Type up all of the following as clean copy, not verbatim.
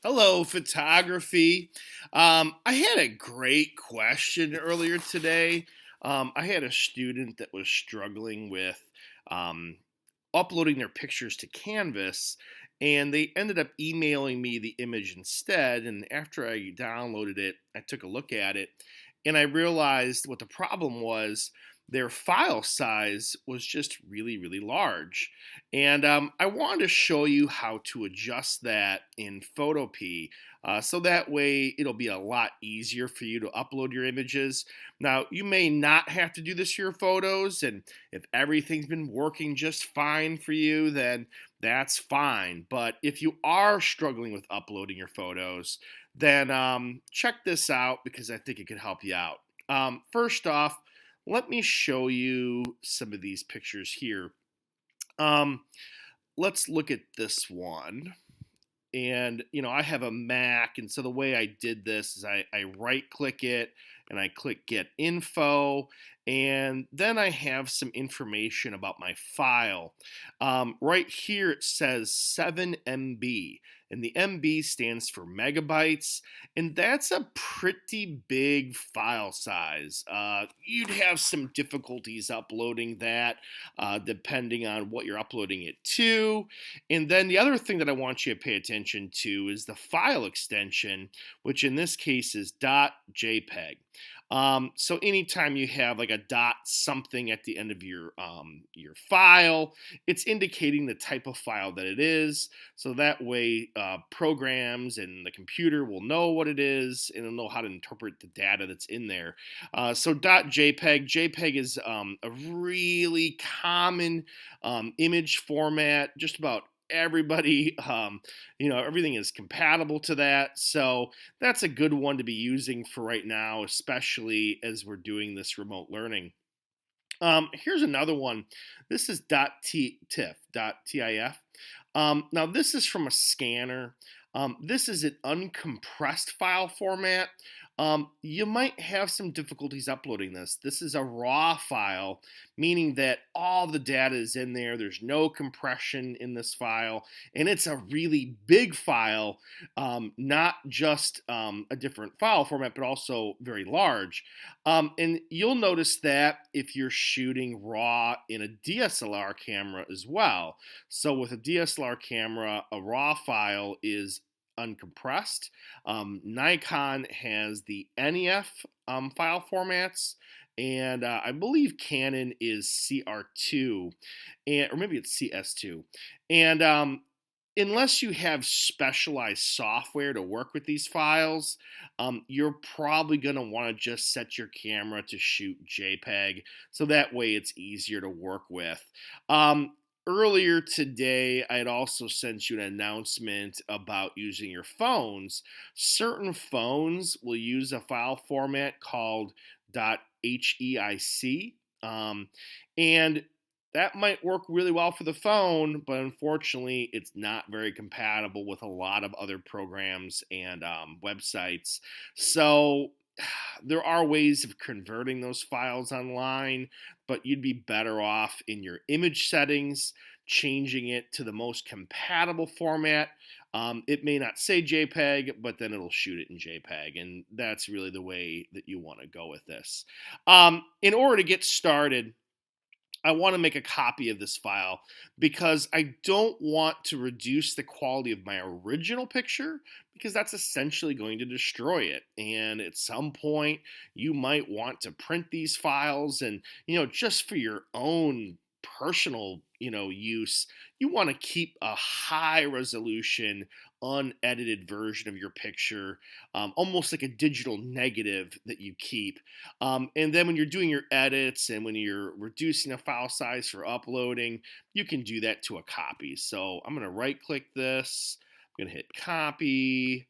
Hello, photography. I had a great question earlier today. I had a student that was struggling with um, uploading their pictures to Canvas, and they ended up emailing me the image instead. And after I downloaded it, I took a look at it, and I realized what the problem was. Their file size was just really, really large. And I wanted to show you how to adjust that in Photopea. So that way it'll be a lot easier for you to upload your images. Now, you may not have to do this for your photos, and if everything's been working just fine for you, then that's fine. But if you are struggling with uploading your photos, then check this out because I think it could help you out. First off, let me show you some of these pictures here. Um, let's look at this one. And, I have a Mac. And so the way I did this is I right click it and I click get info. And then I have some information about my file. Right here it says 7 MB. And the MB stands for megabytes. And that's a pretty big file size. You'd have some difficulties uploading that depending on what you're uploading it to. And then the other thing that I want you to pay attention to is the file extension, which in this case is .jpeg. So anytime you have like a dot something at the end of your file, it's indicating the type of file that it is. So that way, programs and the computer will know what it is and it'll know how to interpret the data that's in there. So .jpeg, JPEG is a really common image format. Just about everybody everything is compatible to that, so that's a good one to be using for right now, especially as we're doing this remote learning. Here's another one. This is .tif. Now this is from a scanner. This is an uncompressed file format. You might have some difficulties uploading this. This is a raw file, meaning that all the data is in there. There's no compression in this file, and it's a really big file, not just a different file format, but also very large. And you'll notice that if you're shooting raw in a DSLR camera as well. So with a DSLR camera, a raw file is uncompressed. Nikon has the NEF file formats, and I believe Canon is CR2, or maybe it's CS2. And unless you have specialized software to work with these files, you're probably going to want to just set your camera to shoot JPEG, so that way it's easier to work with. Earlier today, I had also sent you an announcement about using your phones. Certain phones will use a file format called .heic, and that might work really well for the phone, but unfortunately, it's not very compatible with a lot of other programs and websites. So there are ways of converting those files online, but you'd be better off in your image settings, changing it to the most compatible format. It may not say JPEG, but then it'll shoot it in JPEG, and that's really the way that you want to go with this. In order to get started, I want to make a copy of this file because I don't want to reduce the quality of my original picture, because that's essentially going to destroy it. And at some point, you might want to print these files, and just for your own personal use, you want to keep a high resolution unedited version of your picture, almost like a digital negative that you keep. And then when you're doing your edits and when you're reducing the file size for uploading, you can do that to a copy. So I'm going to right click this. I'm going to hit copy.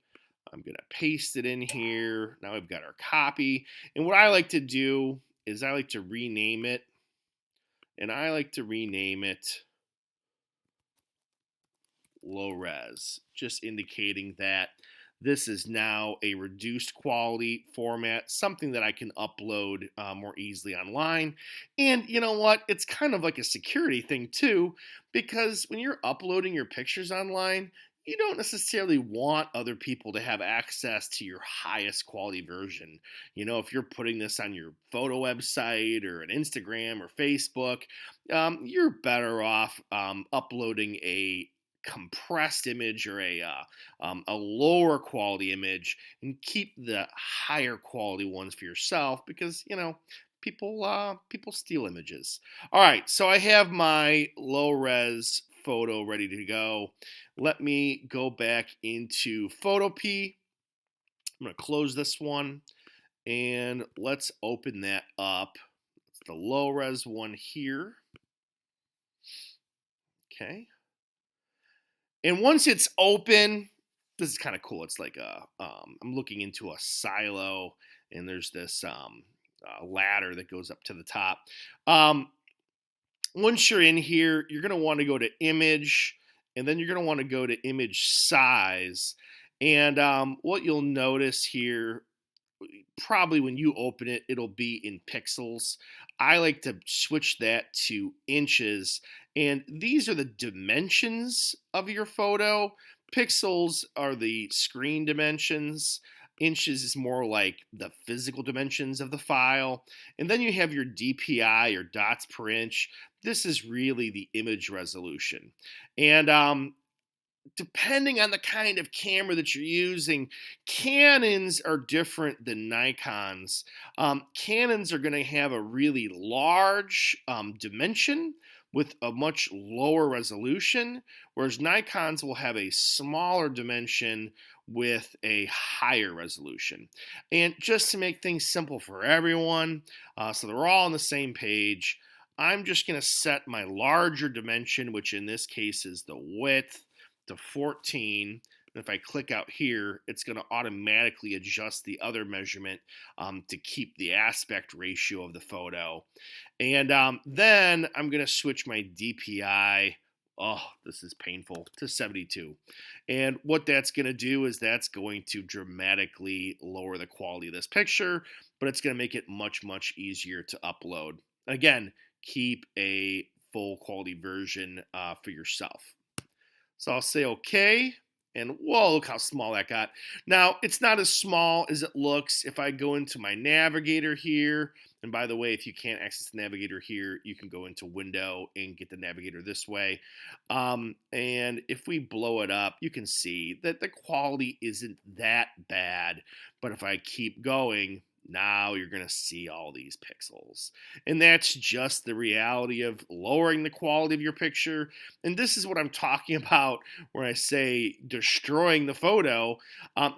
I'm going to paste it in here. Now we've got our copy. And what I like to do is I like to rename it. And I like to rename it low res, just indicating that this is now a reduced quality format, something that I can upload more easily online. And you know what? It's kind of like a security thing too, because when you're uploading your pictures online, you don't necessarily want other people to have access to your highest quality version. If you're putting this on your photo website or an Instagram or Facebook, you're better off uploading a compressed image or a lower quality image and keep the higher quality ones for yourself because people steal images. All right, so I have my low res photo ready to go. Let me go back into Photopea. I'm going to close this one and let's open that up. It's the low res one here. Okay. And once it's open, this is kind of cool. It's like I'm looking into a silo, and there's this ladder that goes up to the top. Once you're in here, you're going to want to go to image, and then you're going to want to go to image size. And what you'll notice here, probably when you open it, it'll be in pixels. I like to switch that to inches. And these are the dimensions of your photo. Pixels are the screen dimensions. Inches is more like the physical dimensions of the file. And then you have your DPI or dots per inch. This is really the image resolution. And depending on the kind of camera that you're using, Canons are different than Nikons. Canons are going to have a really large dimension with a much lower resolution, whereas Nikons will have a smaller dimension with a higher resolution. And just to make things simple for everyone, so they're all on the same page, I'm just going to set my larger dimension, which in this case is the width, to 14. And if I click out here, it's going to automatically adjust the other measurement to keep the aspect ratio of the photo. And then I'm going to switch my DPI. Oh, this is painful, to 72. And what that's going to do is that's going to dramatically lower the quality of this picture, but it's going to make it much, much easier to upload. Again, keep a full quality version for yourself. So I'll say okay, and whoa, look how small that got. Now, it's not as small as it looks. If I go into my navigator here, and by the way, if you can't access the navigator here, you can go into Window and get the navigator this way. And if we blow it up, you can see that the quality isn't that bad. But if I keep going, now you're going to see all these pixels. And that's just the reality of lowering the quality of your picture. And this is what I'm talking about when I say destroying the photo,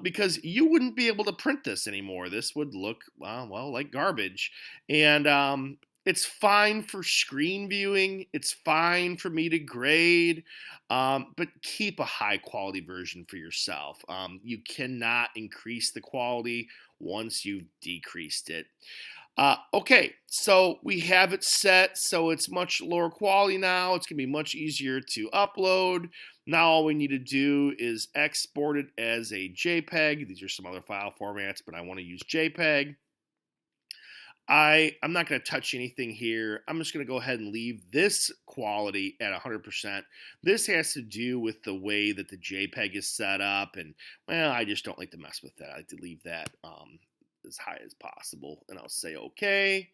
because you wouldn't be able to print this anymore. This would look, well, like garbage. And it's fine for screen viewing. It's fine for me to grade, but keep a high quality version for yourself. You cannot increase the quality once you've decreased it. Okay, so we have it set so it's much lower quality now. It's going to be much easier to upload. Now all we need to do is export it as a JPEG. These are some other file formats, but I want to use JPEG. I'm not going to touch anything here. I'm just going to go ahead and leave this quality at 100%. This has to do with the way that the JPEG is set up, and well, I just don't like to mess with that. I like to leave that as high as possible, and I'll say okay.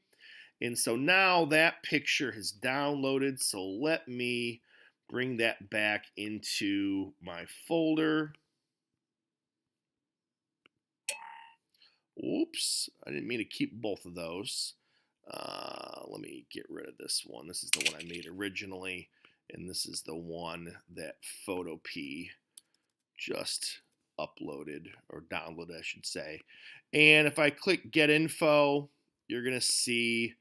And so now that picture has downloaded, so let me bring that back into my folder. Oops, I didn't mean to keep both of those. Let me get rid of this one. This is the one I made originally, and this is the one that Photopea just uploaded, or downloaded, I should say. And if I click Get Info, you're going to see,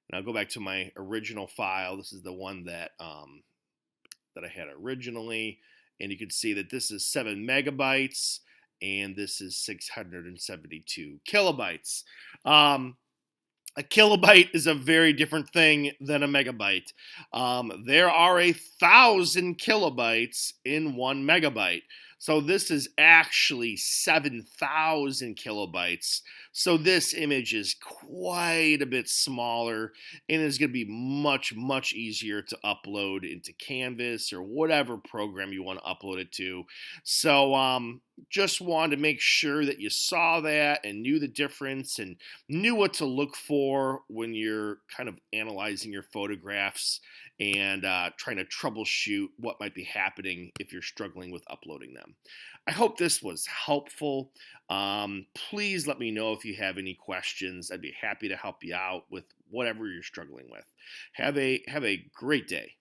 and I'll go back to my original file. This is the one that I had originally, and you can see that this is 7 megabytes, and this is 672 kilobytes. A kilobyte is a very different thing than a megabyte. There are 1,000 kilobytes in 1 megabyte. So this is actually 7,000 kilobytes. So this image is quite a bit smaller and is going to be much, much easier to upload into Canvas or whatever program you want to upload it to. So just wanted to make sure that you saw that and knew the difference and knew what to look for when you're kind of analyzing your photographs and trying to troubleshoot what might be happening if you're struggling with uploading them. I hope this was helpful. Please let me know if you have any questions. I'd be happy to help you out with whatever you're struggling with. Have a great day.